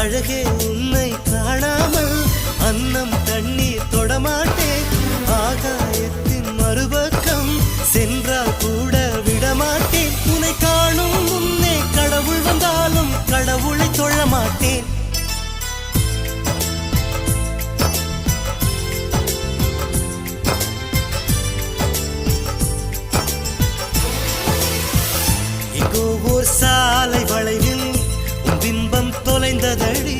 அழகே உன்னை காணாமல் அன்னம் தண்ணீர் தொடமாட்டேன். ஆகாயத்தின் மறுபக்கம் சென்றால் கூட விடமாட்டேன். உன்னை காணும் முன்னே கடவுள் வந்தாலும் கடவுளை தொழமாட்டேன். எங்கோ ஓர் சாலை வளைவில் உன் பிம்பம் தொலைந்ததடி.